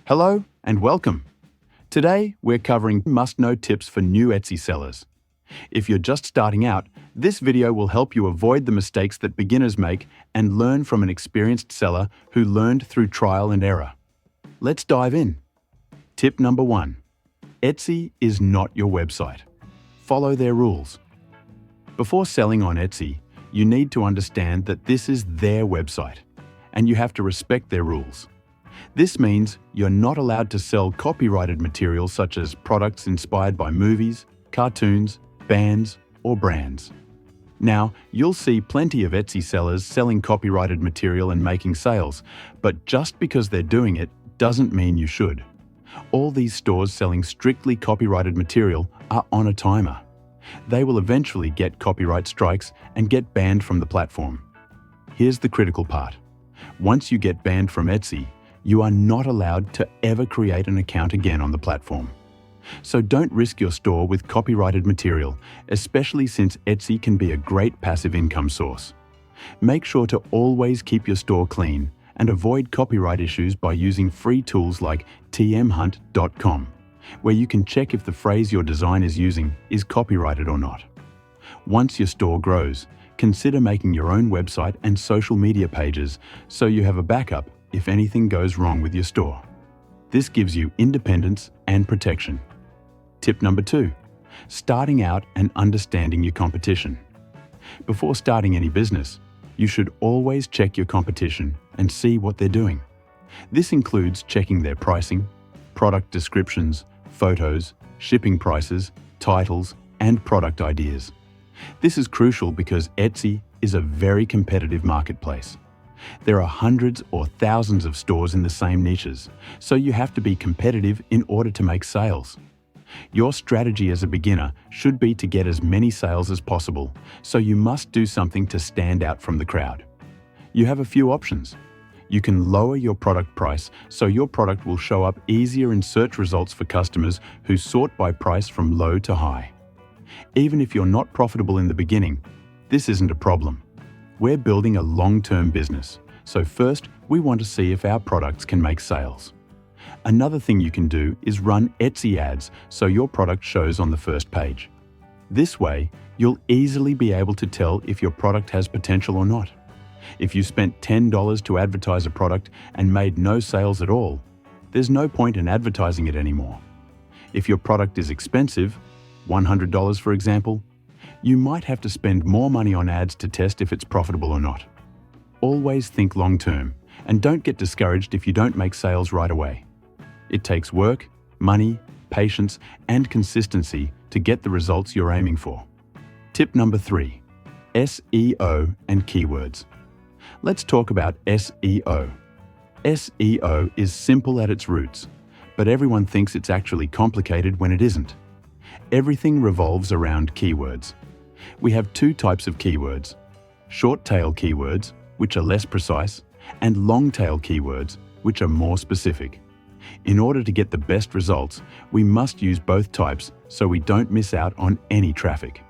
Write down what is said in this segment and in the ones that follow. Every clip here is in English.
Hello and welcome. Today, we're covering must-know tips for new Etsy sellers. If you're just starting out, this video will help you avoid the mistakes that beginners make and learn from an experienced seller who learned through trial and error. Let's dive in. Tip number 1. Etsy is not your website. Follow their rules. Before selling on Etsy, you need to understand that this is their website, and you have to respect their rules. This means you're not allowed to sell copyrighted material such as products inspired by movies, cartoons, bands, or brands. Now, you'll see plenty of Etsy sellers selling copyrighted material and making sales, but just because they're doing it doesn't mean you should. All these stores selling strictly copyrighted material are on a timer. They will eventually get copyright strikes and get banned from the platform. Here's the critical part. Once you get banned from Etsy, you are not allowed to ever create an account again on the platform. So don't risk your store with copyrighted material, especially since Etsy can be a great passive income source. Make sure to always keep your store clean and avoid copyright issues by using free tools like tmhunt.com, where you can check if the phrase your design is using is copyrighted or not. Once your store grows, consider making your own website and social media pages so you have a backup if anything goes wrong with your store. This gives you independence and protection. Tip number 2. Starting out and understanding your competition. Before starting any business, you should always check your competition and see what they're doing. This includes checking their pricing, product descriptions, photos, shipping prices, titles, and product ideas. This is crucial because Etsy is a very competitive marketplace. There are hundreds or thousands of stores in the same niches, so you have to be competitive in order to make sales. Your strategy as a beginner should be to get as many sales as possible, so you must do something to stand out from the crowd. You have a few options. You can lower your product price so your product will show up easier in search results for customers who sort by price from low to high. Even if you're not profitable in the beginning, this isn't a problem. We're building a long-term business, so first we want to see if our products can make sales. Another thing you can do is run Etsy ads so your product shows on the first page. This way, you'll easily be able to tell if your product has potential or not. If you spent $10 to advertise a product and made no sales at all, there's no point in advertising it anymore. If your product is expensive, $100 for example, you might have to spend more money on ads to test if it's profitable or not. Always think long-term and don't get discouraged if you don't make sales right away. It takes work, money, patience, and consistency to get the results you're aiming for. Tip number 3. SEO and keywords. Let's talk about SEO. SEO is simple at its roots, but everyone thinks it's actually complicated when it isn't. Everything revolves around keywords. We have two types of keywords: short-tail keywords, which are less precise, and long-tail keywords, which are more specific. In order to get the best results, we must use both types so we don't miss out on any traffic.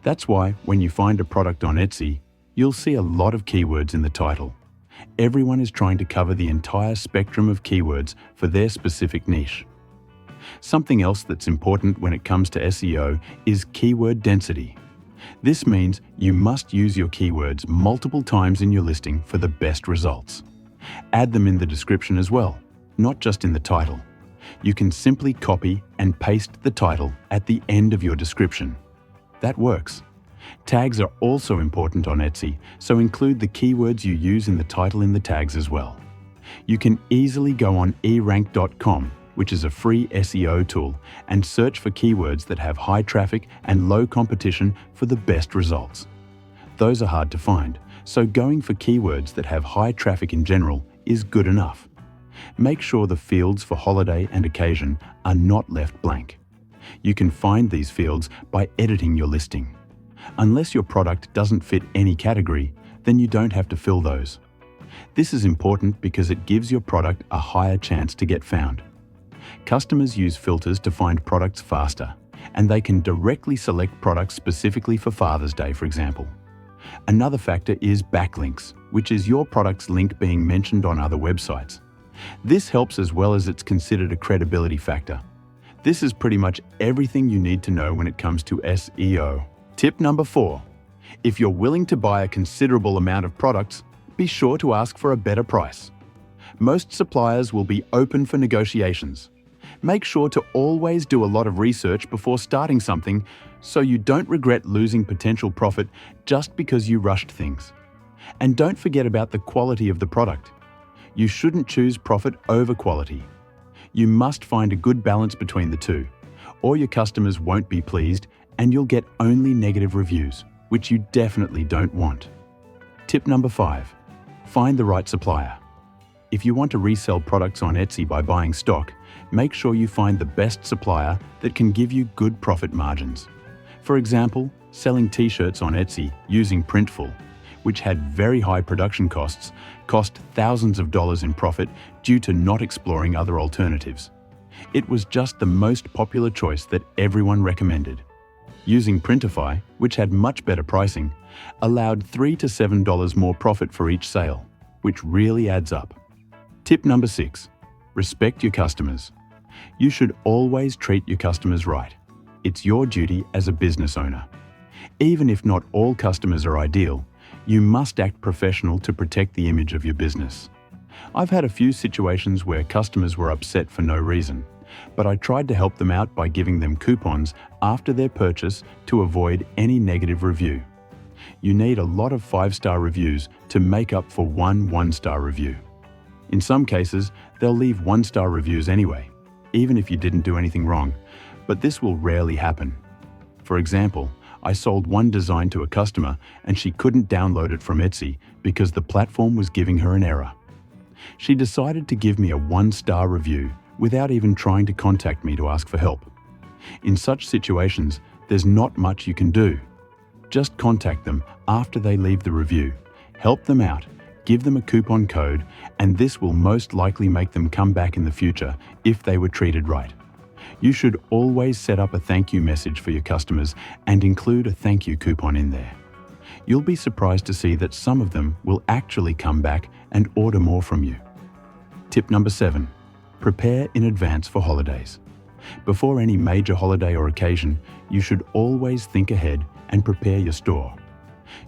That's why when you find a product on Etsy, you'll see a lot of keywords in the title. Everyone is trying to cover the entire spectrum of keywords for their specific niche. Something else that's important when it comes to SEO is keyword density. This means you must use your keywords multiple times in your listing for the best results. Add them in the description as well, not just in the title. You can simply copy and paste the title at the end of your description. That works. Tags are also important on Etsy, so include the keywords you use in the title in the tags as well. You can easily go on erank.com, which is a free SEO tool, and search for keywords that have high traffic and low competition for the best results. Those are hard to find, so going for keywords that have high traffic in general is good enough. Make sure the fields for holiday and occasion are not left blank. You can find these fields by editing your listing. Unless your product doesn't fit any category, then you don't have to fill those. This is important because it gives your product a higher chance to get found. Customers use filters to find products faster, and they can directly select products specifically for Father's Day, for example. Another factor is backlinks, which is your product's link being mentioned on other websites. This helps as well as it's considered a credibility factor. This is pretty much everything you need to know when it comes to SEO. Tip number 4. If you're willing to buy a considerable amount of products, be sure to ask for a better price. Most suppliers will be open for negotiations. Make sure to always do a lot of research before starting something so you don't regret losing potential profit just because you rushed things. And don't forget about the quality of the product. You shouldn't choose profit over quality. You must find a good balance between the two, or your customers won't be pleased and you'll get only negative reviews, which you definitely don't want. Tip number 5. Find the right supplier. If you want to resell products on Etsy by buying stock, make sure you find the best supplier that can give you good profit margins. For example, selling t-shirts on Etsy using Printful, which had very high production costs, cost thousands of dollars in profit due to not exploring other alternatives. It was just the most popular choice that everyone recommended. Using Printify, which had much better pricing, allowed $3 to $7 more profit for each sale, which really adds up. Tip number 6. Respect your customers. You should always treat your customers right. It's your duty as a business owner. Even if not all customers are ideal, you must act professional to protect the image of your business. I've had a few situations where customers were upset for no reason, but I tried to help them out by giving them coupons after their purchase to avoid any negative review. You need a lot of 5-star reviews to make up for one 1-star review. In some cases, they'll leave 1-star reviews anyway, even if you didn't do anything wrong, but this will rarely happen. For example, I sold one design to a customer and she couldn't download it from Etsy because the platform was giving her an error. She decided to give me a 1-star review without even trying to contact me to ask for help. In such situations, there's not much you can do. Just contact them after they leave the review, help them out, give them a coupon code, and this will most likely make them come back in the future if they were treated right. You should always set up a thank you message for your customers and include a thank you coupon in there. You'll be surprised to see that some of them will actually come back and order more from you. Tip number 7. Prepare in advance for holidays. Before any major holiday or occasion, you should always think ahead and prepare your store.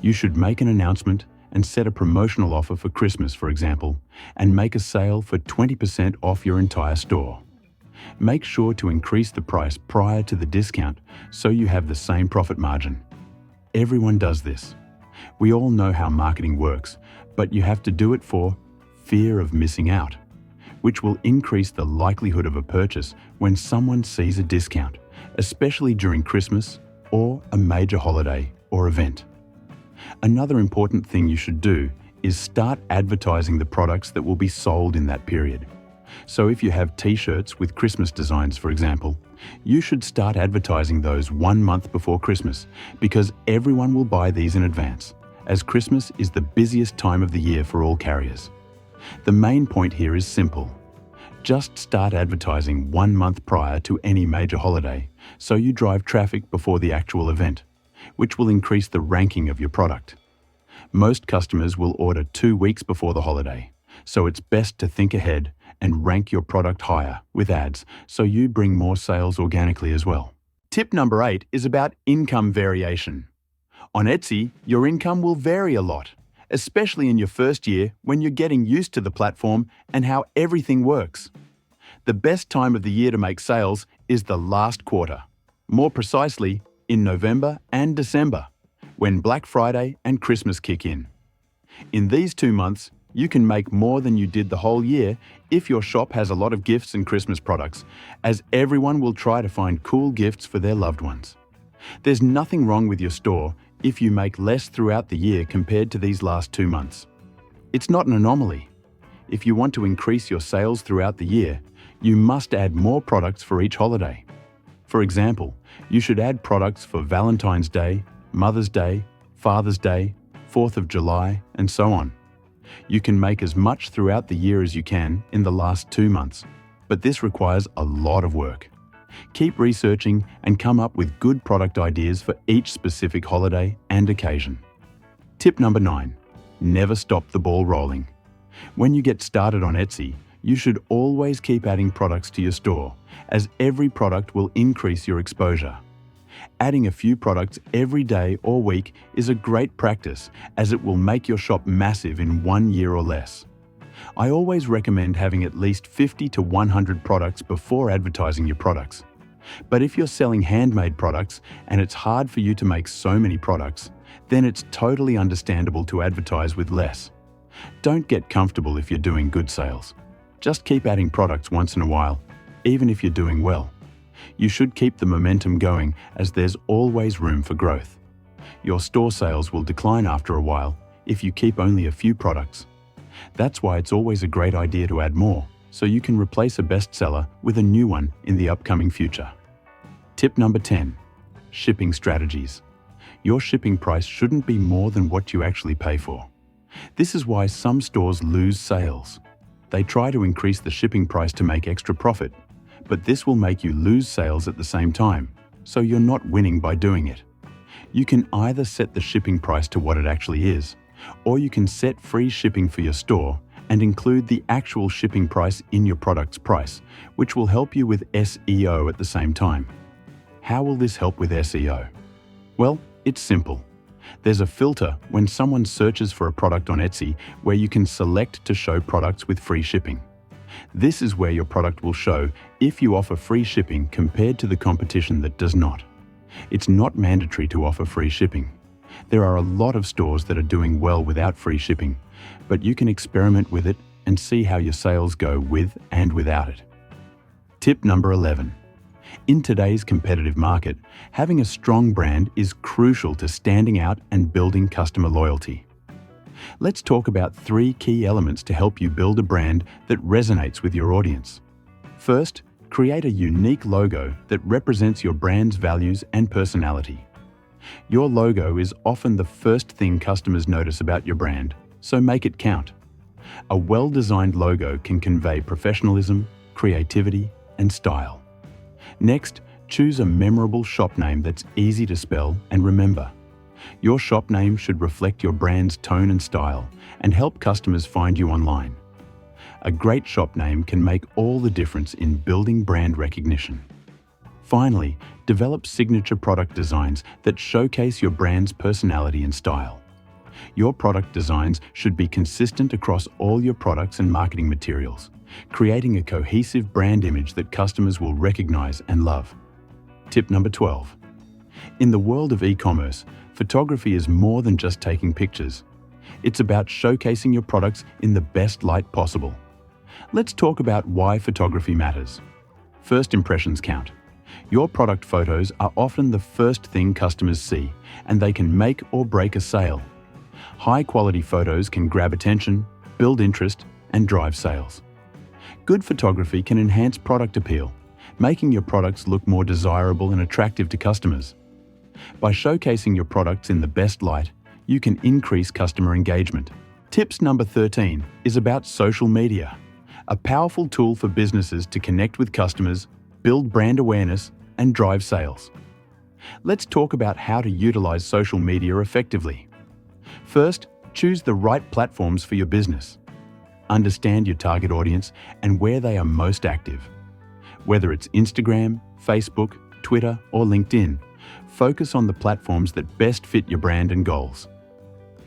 You should make an announcement and set a promotional offer for Christmas, for example, and make a sale for 20% off your entire store. Make sure to increase the price prior to the discount so you have the same profit margin. Everyone does this. We all know how marketing works, but you have to do it for fear of missing out, which will increase the likelihood of a purchase when someone sees a discount, especially during Christmas or a major holiday or event. Another important thing you should do is start advertising the products that will be sold in that period. So if you have t-shirts with Christmas designs, for example, you should start advertising those 1 month before Christmas because everyone will buy these in advance, as Christmas is the busiest time of the year for all carriers. The main point here is simple. Just start advertising 1 month prior to any major holiday so you drive traffic before the actual event, which will increase the ranking of your product. Most customers will order 2 weeks before the holiday, so it's best to think ahead and rank your product higher with ads so you bring more sales organically as well. Tip number 8 is about income variation. On Etsy, your income will vary a lot, especially in your first year when you're getting used to the platform and how everything works. The best time of the year to make sales is the last quarter, more precisely in November and December, when Black Friday and Christmas kick in. In these 2 months, you can make more than you did the whole year if your shop has a lot of gifts and Christmas products, as everyone will try to find cool gifts for their loved ones. There's nothing wrong with your store if you make less throughout the year compared to these last 2 months. It's not an anomaly. If you want to increase your sales throughout the year, you must add more products for each holiday. For example, you should add products for Valentine's Day, Mother's Day, Father's Day, 4th of July, and so on. You can make as much throughout the year as you can in the last 2 months, but this requires a lot of work. Keep researching and come up with good product ideas for each specific holiday and occasion. Tip number 9. Never stop the ball rolling. When you get started on Etsy, You should always keep adding products to your store, as every product will increase your exposure. Adding a few products every day or week is a great practice, as it will make your shop massive in 1 year or less. I always recommend having at least 50 to 100 products before advertising your products. But if you're selling handmade products and it's hard for you to make so many products, then it's totally understandable to advertise with less. Don't get comfortable if you're doing good sales. Just keep adding products once in a while, even if you're doing well. You should keep the momentum going, as there's always room for growth. Your store sales will decline after a while if you keep only a few products. That's why it's always a great idea to add more, so you can replace a bestseller with a new one in the upcoming future. Tip number 10. Shipping strategies. Your shipping price shouldn't be more than what you actually pay for. This is why some stores lose sales. They try to increase the shipping price to make extra profit, but this will make you lose sales at the same time, so you're not winning by doing it. You can either set the shipping price to what it actually is, or you can set free shipping for your store and include the actual shipping price in your product's price, which will help you with SEO at the same time. How will this help with SEO? Well, it's simple. There's a filter when someone searches for a product on Etsy where you can select to show products with free shipping. This is where your product will show if you offer free shipping compared to the competition that does not. It's not mandatory to offer free shipping. There are a lot of stores that are doing well without free shipping, but you can experiment with it and see how your sales go with and without it. Tip number 11. In today's competitive market, having a strong brand is crucial to standing out and building customer loyalty. Let's talk about 3 key elements to help you build a brand that resonates with your audience. First, create a unique logo that represents your brand's values and personality. Your logo is often the first thing customers notice about your brand, so make it count. A well-designed logo can convey professionalism, creativity, and style. Next, choose a memorable shop name that's easy to spell and remember. Your shop name should reflect your brand's tone and style and help customers find you online. A great shop name can make all the difference in building brand recognition. Finally, develop signature product designs that showcase your brand's personality and style. Your product designs should be consistent across all your products and marketing materials, creating a cohesive brand image that customers will recognize and love. Tip number 12. In the world of e-commerce, photography is more than just taking pictures. It's about showcasing your products in the best light possible. Let's talk about why photography matters. First impressions count. Your product photos are often the first thing customers see, and they can make or break a sale. High-quality photos can grab attention, build interest, and drive sales. Good photography can enhance product appeal, making your products look more desirable and attractive to customers. By showcasing your products in the best light, you can increase customer engagement. Tips number 13 is about social media, a powerful tool for businesses to connect with customers, build brand awareness, and drive sales. Let's talk about how to utilize social media effectively. First, choose the right platforms for your business. Understand your target audience and where they are most active. Whether it's Instagram, Facebook, Twitter, or LinkedIn, focus on the platforms that best fit your brand and goals.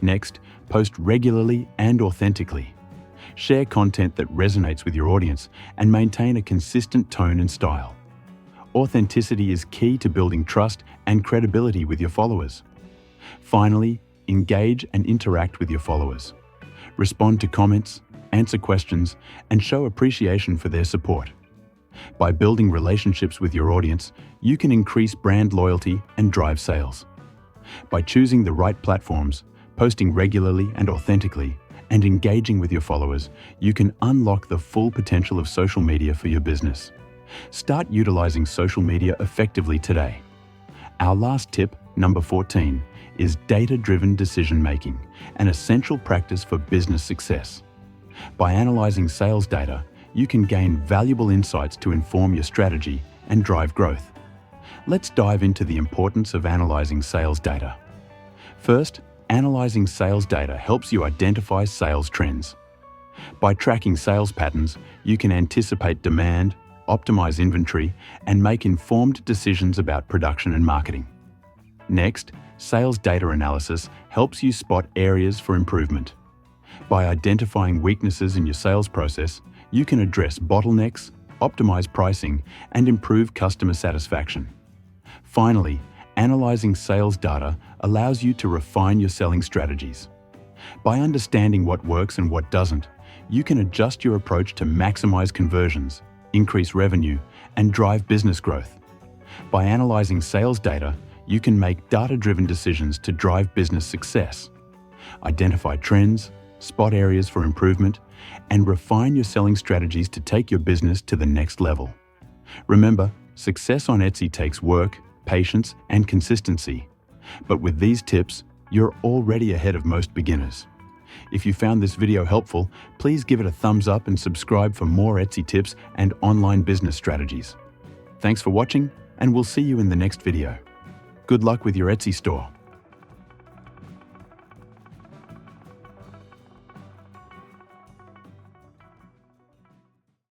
Next, post regularly and authentically. Share content that resonates with your audience and maintain a consistent tone and style. Authenticity is key to building trust and credibility with your followers. Finally, engage and interact with your followers. Respond to comments, answer questions, and show appreciation for their support. By building relationships with your audience, you can increase brand loyalty and drive sales. By choosing the right platforms, posting regularly and authentically, and engaging with your followers, you can unlock the full potential of social media for your business. Start utilizing social media effectively today. Our last tip, number 14, is data-driven decision-making, an essential practice for business success. By analyzing sales data, you can gain valuable insights to inform your strategy and drive growth. Let's dive into the importance of analyzing sales data. First, analyzing sales data helps you identify sales trends. By tracking sales patterns, you can anticipate demand, optimize inventory, and make informed decisions about production and marketing. Next, sales data analysis helps you spot areas for improvement. By identifying weaknesses in your sales process, you can address bottlenecks, optimize pricing, and improve customer satisfaction. Finally, analyzing sales data allows you to refine your selling strategies. By understanding what works and what doesn't, you can adjust your approach to maximize conversions, increase revenue, and drive business growth. By analyzing sales data, you can make data-driven decisions to drive business success. Identify trends, spot areas for improvement, and refine your selling strategies to take your business to the next level. Remember, success on Etsy takes work, patience, and consistency. But with these tips, you're already ahead of most beginners. If you found this video helpful, please give it a thumbs up and subscribe for more Etsy tips and online business strategies. Thanks for watching, and we'll see you in the next video. Good luck with your Etsy store.